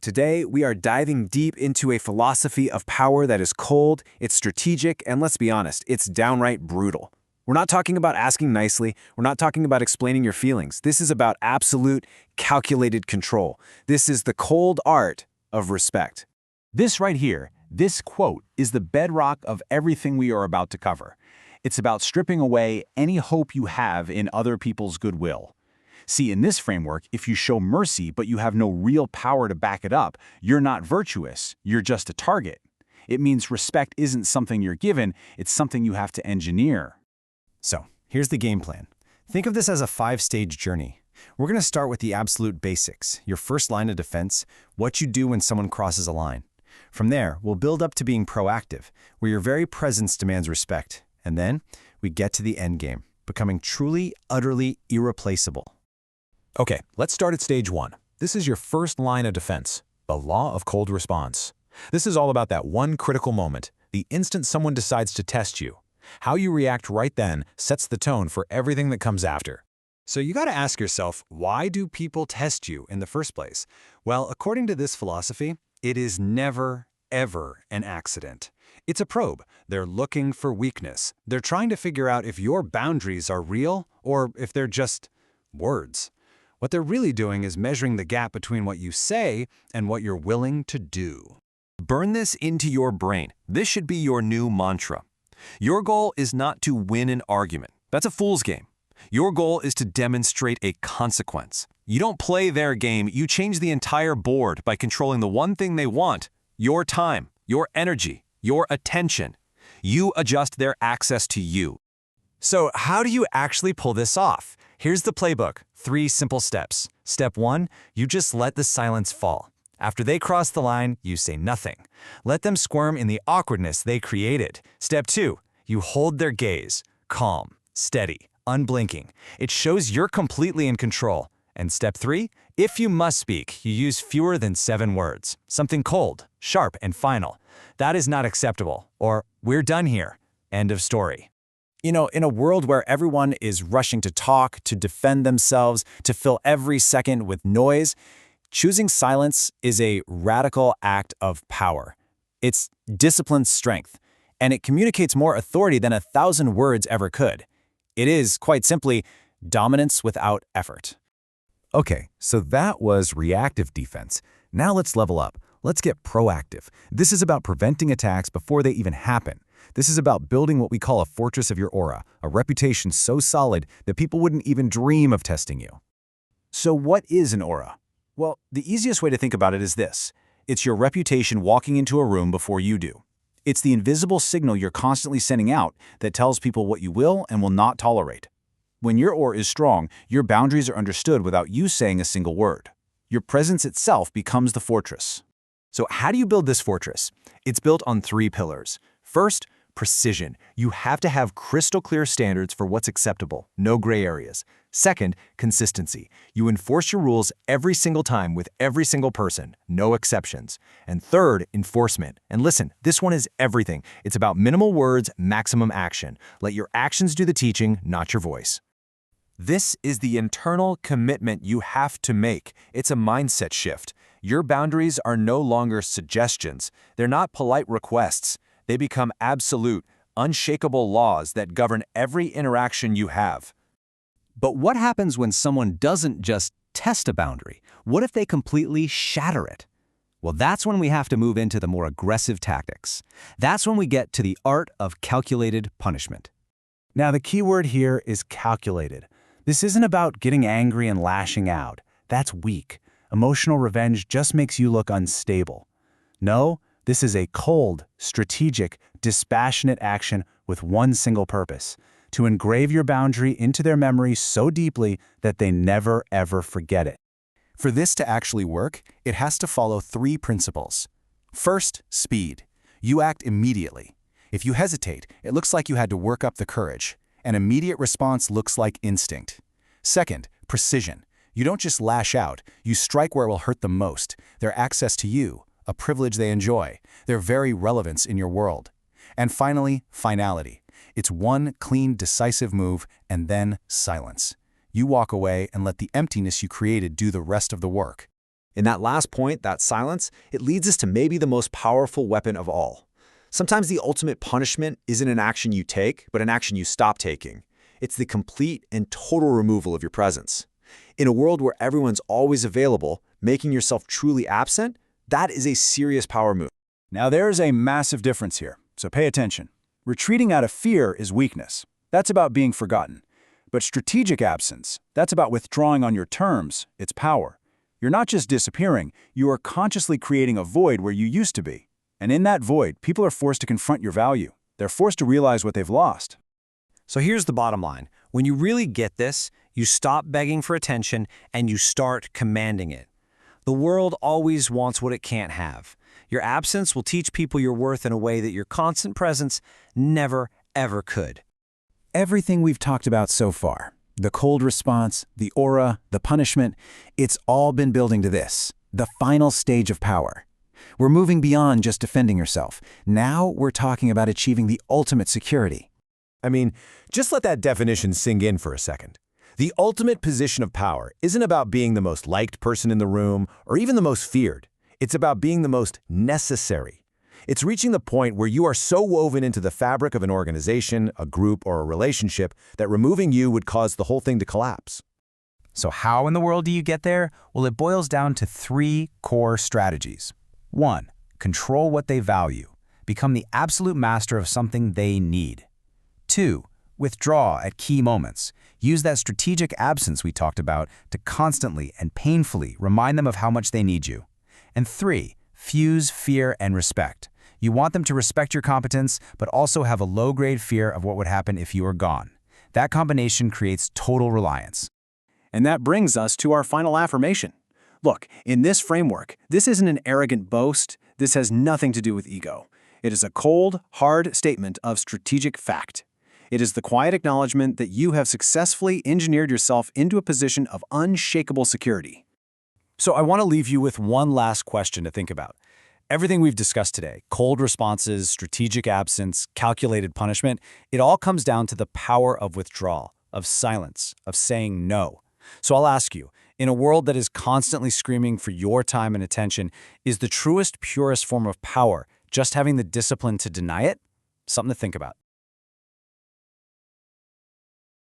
Today, we are diving deep into a philosophy of power that is cold, it's strategic, and let's be honest, it's downright brutal. We're not talking about asking nicely, we're not talking about explaining your feelings. This is about absolute, calculated control. This is the cold art of respect. This right here, this quote, is the bedrock of everything we are about to cover. It's about stripping away any hope you have in other people's goodwill. See, in this framework, if you show mercy but you have no real power to back it up, you're not virtuous, you're just a target. It means respect isn't something you're given, it's something you have to engineer. So, here's the game plan. Think of this as a 5-stage journey. We're going to start with the absolute basics, your first line of defense, what you do when someone crosses a line. From there, we'll build up to being proactive, where your very presence demands respect. And then, we get to the end game, becoming truly, utterly irreplaceable. Okay, let's start at stage 1. This is your first line of defense, the law of cold response. This is all about that one critical moment, the instant someone decides to test you. How you react right then sets the tone for everything that comes after. So you gotta ask yourself, why do people test you in the first place? Well, according to this philosophy, it is never, ever an accident. It's a probe. They're looking for weakness. They're trying to figure out if your boundaries are real or if they're just words. What they're really doing is measuring the gap between what you say and what you're willing to do. Burn this into your brain. This should be your new mantra. Your goal is not to win an argument. That's a fool's game. Your goal is to demonstrate a consequence. You don't play their game, you change the entire board by controlling the one thing they want: your time, your energy, your attention. You adjust their access to you. So how do you actually pull this off? Here's the playbook, 3 simple steps. Step 1, you just let the silence fall. After they cross the line, you say nothing. Let them squirm in the awkwardness they created. Step 2, you hold their gaze, calm, steady, unblinking. It shows you're completely in control. And step 3, if you must speak, you use fewer than 7 words. Something cold, sharp, and final. That is not acceptable. Or, we're done here. End of story. You know, in a world where everyone is rushing to talk, to defend themselves, to fill every second with noise, choosing silence is a radical act of power. It's disciplined strength, and it communicates more authority than 1,000 words ever could. It is, quite simply, dominance without effort. Okay, so that was reactive defense. Now let's level up. Let's get proactive. This is about preventing attacks before they even happen. This is about building what we call a fortress of your aura, a reputation so solid that people wouldn't even dream of testing you. So what is an aura? Well, the easiest way to think about it is this. It's your reputation walking into a room before you do. It's the invisible signal you're constantly sending out that tells people what you will and will not tolerate. When your aura is strong, your boundaries are understood without you saying a single word. Your presence itself becomes the fortress. So how do you build this fortress? It's built on 3 pillars. First, precision. You have to have crystal clear standards for what's acceptable, no gray areas. Second, consistency. You enforce your rules every single time with every single person, no exceptions. And third, enforcement. And listen, this one is everything. It's about minimal words, maximum action. Let your actions do the teaching, not your voice. This is the internal commitment you have to make. It's a mindset shift. Your boundaries are no longer suggestions. They're not polite requests. They become absolute, unshakable laws that govern every interaction you have. But what happens when someone doesn't just test a boundary? What if they completely shatter it? Well, that's when we have to move into the more aggressive tactics. That's when we get to the art of calculated punishment. Now, the key word here is calculated. This isn't about getting angry and lashing out. That's weak. Emotional revenge just makes you look unstable. No, this is a cold, strategic, dispassionate action with one single purpose: to engrave your boundary into their memory so deeply that they never ever forget it. For this to actually work, it has to follow 3 principles. First, speed. You act immediately. If you hesitate, it looks like you had to work up the courage. An immediate response looks like instinct. Second, precision. You don't just lash out, you strike where it will hurt them most, their access to you, a privilege they enjoy, their very relevance in your world. And finally, finality. It's one clean, decisive move, and then silence. You walk away and let the emptiness you created do the rest of the work. In that last point, that silence, it leads us to maybe the most powerful weapon of all. Sometimes the ultimate punishment isn't an action you take, but an action you stop taking. It's the complete and total removal of your presence. In a world where everyone's always available, making yourself truly absent, that is a serious power move. Now there's a massive difference here, so pay attention. Retreating out of fear is weakness. That's about being forgotten. But strategic absence, that's about withdrawing on your terms, it's power. You're not just disappearing, you are consciously creating a void where you used to be. And in that void, people are forced to confront your value. They're forced to realize what they've lost. So here's the bottom line. When you really get this, you stop begging for attention and you start commanding it. The world always wants what it can't have. Your absence will teach people your worth in a way that your constant presence never, ever could. Everything we've talked about so far, the cold response, the aura, the punishment, it's all been building to this, the final stage of power. We're moving beyond just defending yourself. Now we're talking about achieving the ultimate security. I mean, just let that definition sink in for a second. The ultimate position of power isn't about being the most liked person in the room or even the most feared. It's about being the most necessary. It's reaching the point where you are so woven into the fabric of an organization, a group, or a relationship that removing you would cause the whole thing to collapse. So how in the world do you get there? Well, it boils down to 3 core strategies. 1. Control what they value. Become the absolute master of something they need. 2. Withdraw at key moments. Use that strategic absence we talked about to constantly and painfully remind them of how much they need you. And 3. Fuse fear and respect. You want them to respect your competence, but also have a low-grade fear of what would happen if you are gone. That combination creates total reliance. And that brings us to our final affirmation. Look, in this framework, this isn't an arrogant boast. This has nothing to do with ego. It is a cold, hard statement of strategic fact. It is the quiet acknowledgement that you have successfully engineered yourself into a position of unshakable security. So I want to leave you with one last question to think about. Everything we've discussed today, cold responses, strategic absence, calculated punishment, it all comes down to the power of withdrawal, of silence, of saying no. So I'll ask you, in a world that is constantly screaming for your time and attention, is the truest, purest form of power just having the discipline to deny it? Something to think about.